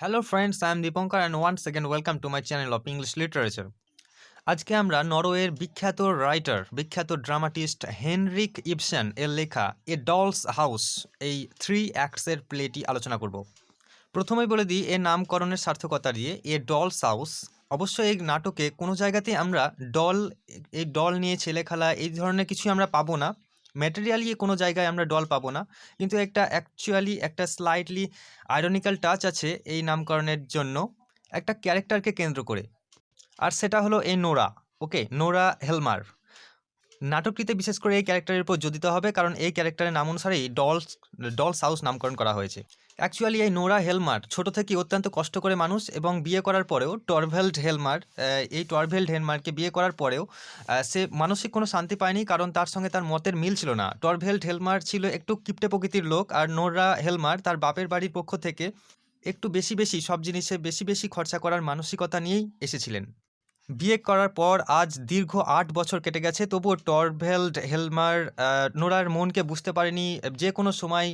Hello friends, I am Dipankar and once again welcome to my channel of English Literature. আজকে আমরা নরওয়ের বিখ্যাত writer, বিখ্যাত dramatist Henrique Ibsen এর লেখা এ ডলস হাউস এই 3 অ্যাক্টসের প্লেটি আলোচনা করব। প্রথমেই বলে দিই এর নামকরণের সার্থকতা দিয়ে এ ডলস হাউস অবশ্যই এই নাটকে কোনো জায়গাতেই আমরা এই ডল নিয়ে ছেলে খেলা এই ধরনের কিছুই আমরা পাবো না। ম্যাটেরিয়ালি কোনো জায়গায় আমরা ডল পাবো না, কিন্তু অ্যাকচুয়ালি একটা স্লাইটলি আইরনিক্যাল টাচ আছে এই নামকরণের জন্য একটা ক্যারেক্টারকে কেন্দ্র করে, আর সেটা হলো এই নোরা। ওকে, নোরা হেলমার। নাটকটিতে বিশেষ করে এই ক্যারেক্টারের উপর জোর দিতে হবে, কারণ এই ক্যারেক্টারের নাম অনুসারেই ডলস হাউস নামকরণ করা হয়েছে। অ্যাকচুয়ালি এই নোরা হেলমার ছোট থেকে অত্যন্ত কষ্ট করে মানুষ, এবং বিয়ে করার পরেও টরভেল্ড হেলমারকে বিয়ে করার পরেও সে মানসিক কোনো শান্তি পায়নি, কারণ তার সঙ্গে তার মতের মিল ছিল না। টরভেল্ড হেলমার ছিল একটু কিপটে প্রকৃতির লোক, আর নোরা হেলমার তার বাপের বাড়ির পক্ষ থেকে একটু বেশি সব জিনিসে বেশি খরচা করার মানসিকতা নিয়েই এসেছিলেন। বিয়ে করার পর আজ দীর্ঘ ৮ বছর কেটে গেছে, তবুও টরভেল্ড হেলমার নোরার মনকে বুঝতে পারেনি। যে কোনো সময়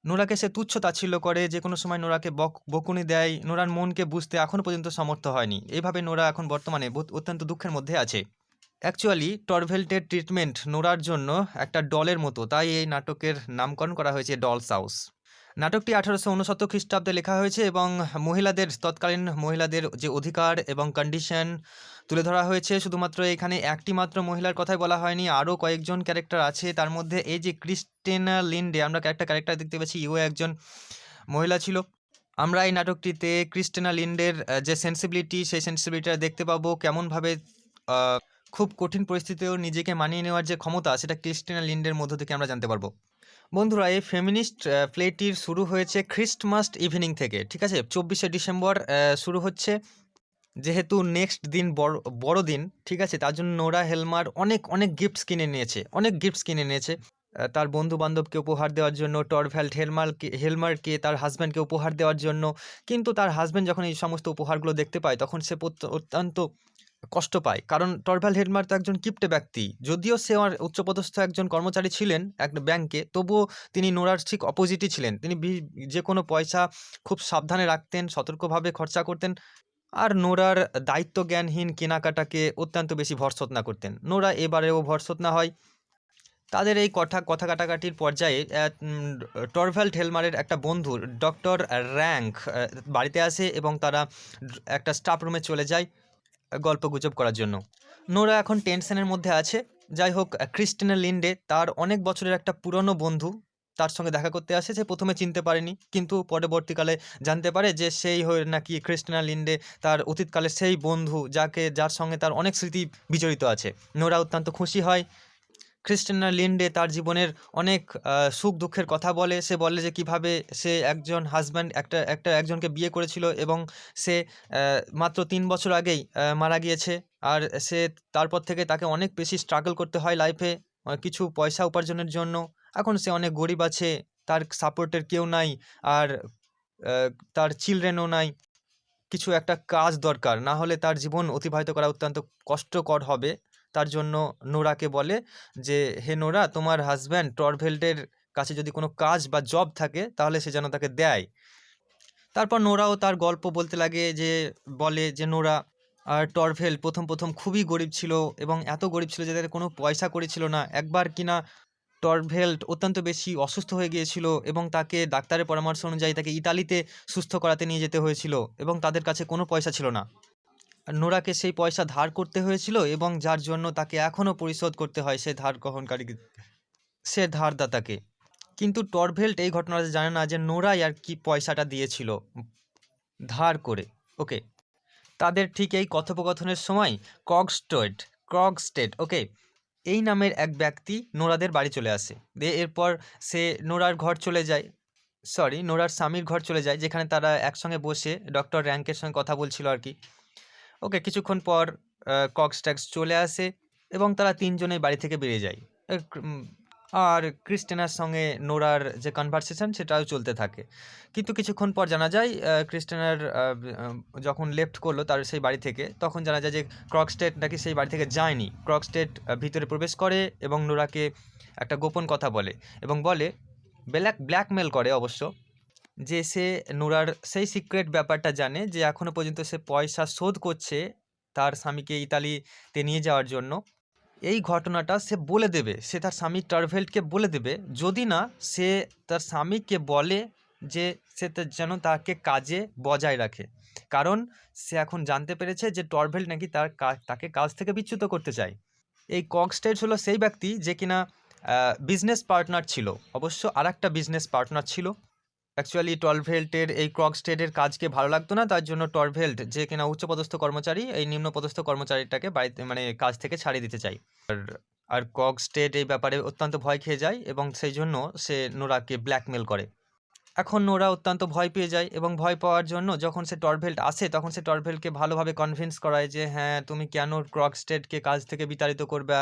নোরাকে সে তুচ্ছ তাচ্ছিল্য করে, যে কোনো সময় নোরাকে বকুনি দেয়, নোরার মনকে বুঝতে এখনও পর্যন্ত সমর্থ হয়নি। এইভাবে নোরা এখন বর্তমানে অত্যন্ত দুঃখের মধ্যে আছে। অ্যাকচুয়ালি টরভেল্টের ট্রিটমেন্ট নোরার জন্য একটা ডলের মতো, তাই এই নাটকের নামকরণ করা হয়েছে ডলস হাউস। নাটকটি 1869 খ্রিস্টাব্দে লেখা হয়েছে এবং তৎকালীন মহিলাদের যে অধিকার এবং কন্ডিশন তুলে ধরা হয়েছে। শুধুমাত্র এখানে একটি মাত্র মহিলার কথাই বলা হয়নি, আরও কয়েকজন ক্যারেক্টার আছে। তার মধ্যে এই যে ক্রিস্টিনা লিন্ডে, আমরা একটা ক্যারেক্টার দেখতে পাচ্ছি, ইও একজন মহিলা ছিল। আমরা এই নাটকটিতে ক্রিস্টিনা লিন্ডের যে সেন্সিবিলিটি, সেই সেন্সিবিলিটিটা দেখতে পাবো। কেমনভাবে খুব কঠিন পরিস্থিতিতেও নিজেকে মানিয়ে নেওয়ার যে ক্ষমতা, সেটা ক্রিস্টিনা লিন্ডের মধ্য থেকে আমরা জানতে পারবো। বন্ধুরা, এই ফেমিনিস্ট প্লেটির শুরু হয়েছে খ্রিস্টমাস ইভিনিং থেকে, ঠিক আছে? 24শে ডিসেম্বর শুরু হচ্ছে। যেহেতু নেক্সট দিন বড়দিন, ঠিক আছে, তার জন্য নোরা হেলমার অনেক গিফটস কিনে নিয়েছে তার বন্ধু বান্ধবকে উপহার দেওয়ার জন্য, টরভ্যাল্ড হেলমারকে তার হাজব্যান্ডকে উপহার দেওয়ার জন্য। কিন্তু তার হাজব্যান্ড যখন এই সমস্ত উপহারগুলো দেখতে পায়, তখন সে অত্যন্ত কষ্ট পায়, কারণ টরভ্যাল্ড হেলমার তো একজন কিপ্টে ব্যক্তি। যদিও সে আর উচ্চপদস্থ একজন কর্মচারী ছিলেন এক ব্যাংকে, তবুও তিনি নোরার ঠিক অপোজিটই ছিলেন। তিনি যে কোনো পয়সা খুব সাবধানে রাখতেন, সতর্কভাবে খরচা করতেন, আর নোরার দায়িত্বজ্ঞানহীন কেনাকাটাকে অত্যন্ত বেশি ভর্ৎসনা করতেন। নোরা এবারেও ভর্ৎসনা হয়। তাদের এই কথা কাটাকাটির পর্যায়ে টরভ্যাল্ড হেলমারের একটা বন্ধু ডক্টর র্যাঙ্ক বাড়িতে আসে, এবং তারা একটা স্টাফ রুমে চলে যায় গল্পগুজব করার জন্য। নোরা এখন টেনশনের মধ্যে আছে। যাই হোক, ক্রিস্টিনা লিন্ডে তার অনেক বছরের একটা পুরনো বন্ধু তার সঙ্গে দেখা করতে আসে। সে প্রথমে চিনতে পারেনি, কিন্তু পরবর্তীকালে জানতে পারে যে সেই নাকি ক্রিস্টিনা লিন্ডে, তার অতীতকালের সেই বন্ধু যার সঙ্গে তার অনেক স্মৃতি বিজড়িত আছে। নোরা অত্যন্ত খুশি হয়। ক্রিস্টিনা লিন্ডে তার জীবনের অনেক সুখ দুঃখের কথা বলে। সে বলে যে কিভাবে সে একজন হাজব্যান্ড একজনকে বিয়ে করেছিল, এবং সে মাত্র 3 বছর আগেই মারা গিয়েছে। আর সে তারপর থেকে তাকে অনেক বেশি স্ট্রাগল করতে হয় লাইফে কিছু পয়সা উপার্জনের জন্য। এখন সে অনেক গরিব আছে, তার সাপোর্টের কেউ নাই, আর তার চিলড্রেনও নাই। কিছু একটা কাজ দরকার, না হলে তার জীবন অতিবাহিত করা অত্যন্ত কষ্টকর হবে। তার জন্য নোরাকে বলে যে, হে নোরা, তোমার হাজব্যান্ড টরভেল্ডের কাছে যদি কোনো কাজ বা জব থাকে, তাহলে সে যেন তাকে দেয়। তারপর নোরাও তার গল্প বলতে লাগে, বলে যে নোরা আর টরভেল্ড প্রথম খুবই গরিব ছিল, এবং এত গরিব ছিল যে তাদের কোনো পয়সা কড়ি ছিল না। একবার কিনা টরভেল্ড অত্যন্ত বেশি অসুস্থ হয়ে গিয়েছিল, এবং তাকে ডাক্তারের পরামর্শ অনুযায়ী তাকে ইতালিতে সুস্থ করাতে নিয়ে যেতে হয়েছিল, এবং তাদের কাছে কোনো পয়সা ছিল না। আর নোরাকে সেই পয়সা ধার করতে হয়েছিল, এবং যার জন্য তাকে এখনও পরিশোধ করতে হয় সে ধারদাতাকে। কিন্তু টরভেল্ড এই ঘটনাটা জানে না যে নোরাই আর কি পয়সাটা দিয়েছিল ধার করে। ওকে, তাদের ঠিক এই কথোপকথনের সময় ক্রগস্টেড, ওকে, এই নামের এক ব্যক্তি নোরাদের বাড়ি চলে আসে। এরপর সে নোরার স্বামীর ঘর চলে যায়, যেখানে তারা একসঙ্গে বসে ডক্টর র্যাঙ্কের সঙ্গে কথা বলছিল আর কি। ওকে, কিছুক্ষণ পর কক্সট্যাক্স চলে আসে, এবং তারা তিনজনেই বাড়ি থেকে বেরিয়ে যায়। আর ক্রিস্টিনার সঙ্গে নোরার যে কনভারসেশন, সেটাও চলতে থাকে। কিন্তু কিছুক্ষণ পর জানা যায় ক্রিস্টিনার যখন লেফট করলো তার সেই বাড়ি থেকে, তখন জানা যায় যে ক্রগস্টেড নাকি সেই বাড়ি থেকে যায়নি। ক্রগস্টেড ভিতরে প্রবেশ করে এবং নোরাকে একটা গোপন কথা বলে, এবং ব্ল্যাকমেল করে অবশ্য, যে সে নোরার সেই সিক্রেট ব্যাপারটা জানে যে এখনো পর্যন্ত সে পয়সা শোধ করছে তার স্বামীকে ইতালিতে নিয়ে যাওয়ার জন্য। এই ঘটনাটা সে বলে দেবে, সে তার স্বামী টরভেল্ডকে বলে দেবে, যদি না সে তার স্বামীকে বলে যে সে যেন তাকে কাজে বজায় রাখে। কারণ সে এখন জানতে পেরেছে যে টরভেল্ড নাকি তাকে কাজ থেকে বিচ্যুত করতে চায়। এই ককস্টেড হলো সেই ব্যক্তি যে কিনা বিজনেস পার্টনার ছিল, অবশ্য আর একটা বিজনেস পার্টনার ছিল। অ্যাকচুয়ালি টরভেল্টের এই ক্রকস্টেডের কাজকে ভালো লাগতো না, তার জন্য টরভেল্ট যে কিনা উচ্চপদস্থ কর্মচারী এই নিম্নপদস্থ কর্মচারীটাকে বাড়িতে মানে কাজ থেকে ছাড়িয়ে দিতে চাই। আর আর ক্রকস্টেড এই ব্যাপারে অত্যন্ত ভয় খেয়ে যায় এবং সেই জন্য সে নোরাকে ব্ল্যাকমেল করে। এখন নোরা অত্যন্ত ভয় পেয়ে যায় এবং ভয় পাওয়ার জন্য যখন সে টরভেল্ট আসে তখন সে টরভেল্টকে ভালোভাবে কনভিন্স করায় যে হ্যাঁ তুমি কেন ক্রকস্টেডকে কাজ থেকে বিতাড়িত করবে।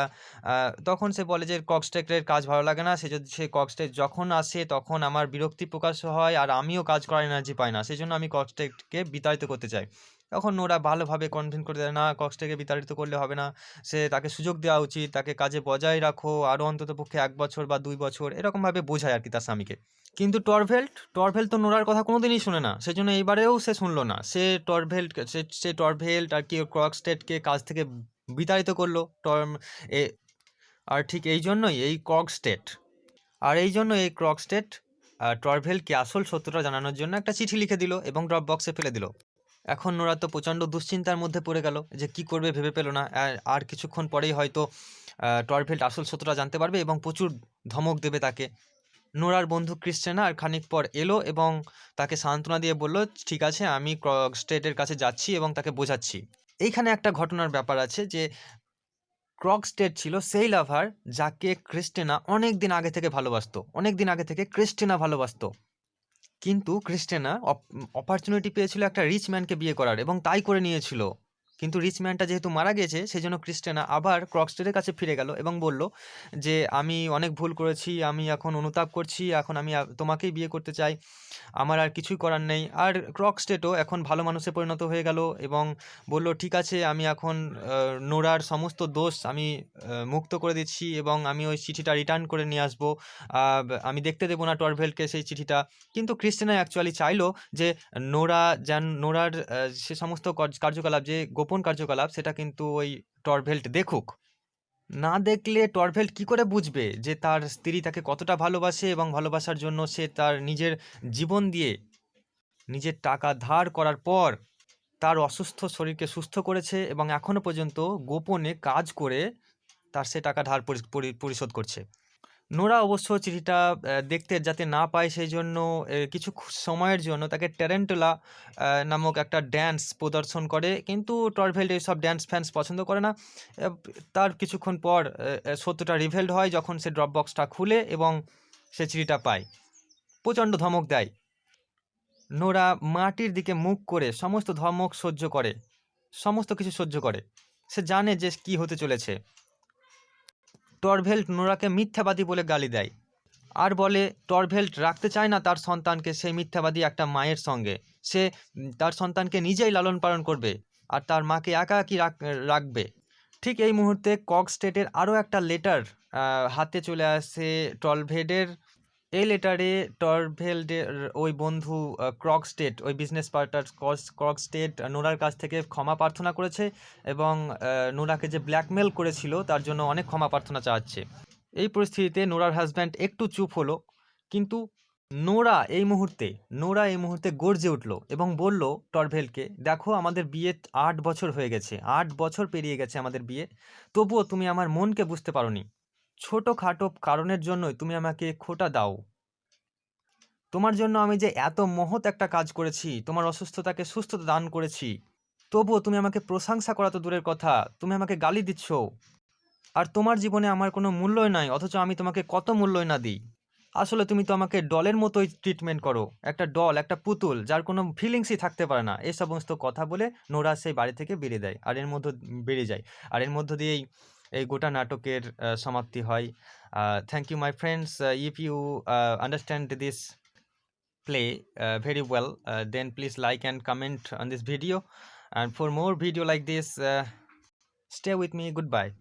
তখন সে বলে যে ক্রকস্টেডের কাজ ভালো লাগে না, সে ক্রকস্টেড যখন আসে তখন আমার বিরক্তি প্রকাশ হয় আর আমিও কাজ করার এনার্জি পাই না, সেই জন্য আমি ক্রকস্টেডকে বিতাড়িত করতে চাই। তখন নোরা ভালোভাবে কনভিন্স করে দেয় না, ক্রকস্টেডকে বিতাড়িত করলে হবে না, তাকে সুযোগ দেওয়া উচিত, তাকে কাজে বজায় রাখো আরও অন্তত পক্ষে 1 বছর বা 2 বছর, এরকমভাবে বোঝায় আর কি তার স্বামীকে। কিন্তু টরভেল্ট তো নোরার কথা কোনোদিনই শোনে না, সেজন্য এইবারেও সে শুনলো না। সে টরভেল্ট আর কি ক্রকস্টেডকে কাজ থেকে বিতাড়িত করলো। টর্ম এ আর ঠিক এই জন্যই এই ক্রকস্টেড টরভেল্টকে আসল সত্যটা জানানোর জন্য একটা চিঠি লিখে দিল এবং ড্রপ বক্সে ফেলে দিল। এখন নোরা তো প্রচণ্ড দুশ্চিন্তার মধ্যে পড়ে গেল যে কি করবে ভেবে পেল না। আর কিছুক্ষণ পরেই হয়তো টরভেল্ট আসল সত্যটা জানতে পারবে এবং প্রচুর ধমক দেবে তাকে। নোরার বন্ধু ক্রিস্টেনা আর খানিক পর এলো এবং তাকে সান্ত্বনা দিয়ে বলল, ঠিক আছে আমি ক্রকস্টেডের কাছে যাচ্ছি এবং তাকে বোঝাচ্ছি। এইখানে একটা ঘটনার ব্যাপার আছে যে ক্রকস্টেড ছিল সেই লাভার যাকে ক্রিস্টেনা অনেক দিন আগে থেকে ভালোবাসতো, অনেক দিন আগে থেকে ক্রিস্টেনা ভালোবাসতো। কিন্তু ক্রিস্টেনা অপরচুনিটি পেয়েছিল একটা রিচ ম্যানকে বিয়ে করার এবং তাই করে নিয়েছিল। কিন্তু রিচ ম্যানটা যেহেতু মারা গেছে সেই জন্য ক্রিস্টেনা আবার ক্রকস্টেডের কাছে ফিরে গেল এবং বলল যে আমি অনেক ভুল করেছি, আমি এখন অনুতাপ করছি, এখন আমি তোমাকেই বিয়ে করতে চাই, আমার আর কিছুই করার নেই। আর ক্রকস্টেডও এখন ভালো মানুষে পরিণত হয়ে গেল এবং বলল ঠিক আছে আমি এখন নোরার সমস্ত দোষ আমি মুক্ত করে দিচ্ছি এবং আমি ওই চিঠিটা রিটার্ন করে নিয়ে আসবো, আমি দেখতে দেবো না টরভেল্টকে সেই চিঠিটা। কিন্তু ক্রিস্টিনা অ্যাকচুয়ালি চাইলো যে নোরার সে সমস্ত কার্যকলাপ, যে গোপন কার্যকলাপ, সেটা কিন্তু ওই টরভেল্ট দেখুক। না দেখলে টরভেল্ট কি করে বুঝবে যে তার স্ত্রী তাকে কতটা ভালোবাসে এবং ভালোবাসার জন্য সে তার নিজের জীবন দিয়ে নিজের টাকা ধার করার পর তার অসুস্থ শরীরকে সুস্থ করেছে এবং এখনো পর্যন্ত গোপনে কাজ করে তার সে টাকা ধার পরিশোধ করছে। নোরা অবশ্য চিঠিটা দেখতে যাতে না পায় সেই জন্য কিছু সময়ের জন্য তাকে ট্যারেন্টুলা নামক একটা ড্যান্স প্রদর্শন করে, কিন্তু টরভেল্ট এইসব ড্যান্স ফ্যান্স পছন্দ করে না। তার কিছুক্ষণ পর সত্যটা রিভেলড হয় যখন সে ড্রপ বক্সটা খুলে এবং সে চিঠিটা পায়। প্রচণ্ড ধমক দেয়। নোরা মাটির দিকে মুখ করে সমস্ত ধমক সহ্য করে, সমস্ত কিছু সহ্য করে। সে জানে যে কি হতে চলেছে। টরভেল্ট নোরাকে মিথ্যাবাদী বলে গালি দেয় আর বলে টরভেল্ট রাখতে চায় না তার সন্তানকে সেই মিথ্যাবাদী একটা মায়ের সঙ্গে। সে তার সন্তানকে নিজেই লালন পালন করবে আর তার মাকে একা একই রাখবে। ঠিক এই মুহূর্তে ককস্টেডের আরও একটা লেটার হাতে চলে আসে টরভেল্টের। এই লেটারে টরভেল্টের ওই বন্ধু ক্রকস্টেড, ওই বিজনেস পার্টনার ক্রকস্টেড নোরার কাছ থেকে ক্ষমা প্রার্থনা করেছে এবং নোরাকে যে ব্ল্যাকমেল করেছিল তার জন্য অনেক ক্ষমা প্রার্থনা চাচ্ছে। এই পরিস্থিতিতে নোরার হাজব্যান্ড একটু চুপ হলো, কিন্তু নোরা এই মুহূর্তে গর্জে উঠল এবং বলল টরভেলকে, দেখো আমাদের বিয়ে 8 বছর হয়ে গেছে, 8 বছর পেরিয়ে গেছে আমাদের বিয়ে, তবুও তুমি আমার মনকে বুঝতে পারোনি। ছোটোখাটো কারণের জন্যই তুমি আমাকে খোঁটা দাও। তোমার জন্য আমি যে এত মহৎ একটা কাজ করেছি, তোমার অসুস্থতাকে সুস্থতা দান করেছি, তবুও তুমি আমাকে প্রশংসা করা তো দূরের কথা, তুমি আমাকে গালি দিচ্ছ। আর তোমার জীবনে আমার কোনো মূল্যই নাই, অথচ আমি তোমাকে কত মূল্যই না দিই। আসলে তুমি তো আমাকে ডলের মতোই ট্রিটমেন্ট করো, একটা ডল, একটা পুতুল যার কোনো ফিলিংসই থাকতে পারে না। এই সমস্ত কথা বলে নোরা সেই বাড়ি থেকে বেরিয়ে যায় আর এর মধ্য দিয়েই এই গোটা নাটকের সমাপ্তি হয়। Thank you my friends, if you understand this play very well, then please like and comment on this video, and for more video like this, stay with me. Goodbye.